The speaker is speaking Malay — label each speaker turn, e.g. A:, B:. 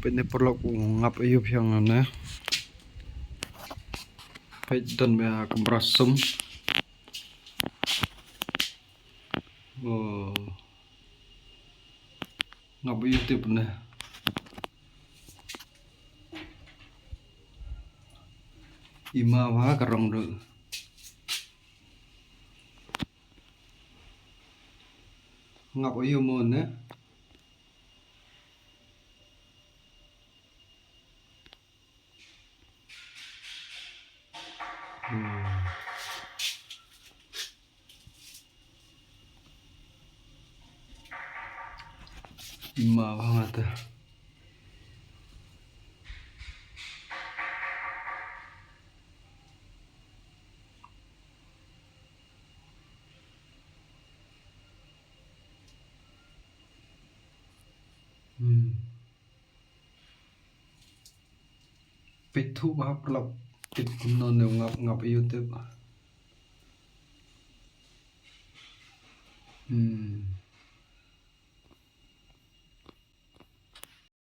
A: pwede perlu ngap ayub yang ana paitan be komprasum oh ngap ayub tu pernah ima wah karong do ngap ayub mo na ima banget pitu bah pelak pit non ngap ngap ayub tu